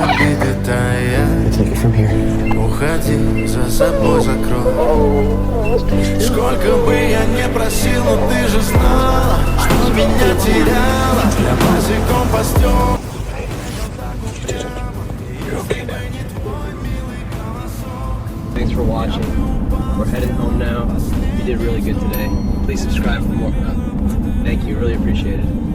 обиды тая. Take it from here. Уходи, за собой закрой. Сколько бы я не просил, но ты же знала, что меня теряла. Я босиком по стёклам. Thanks for watching. We're heading home now. You did really good today. Please subscribe for more. Thank you. Really appreciate it.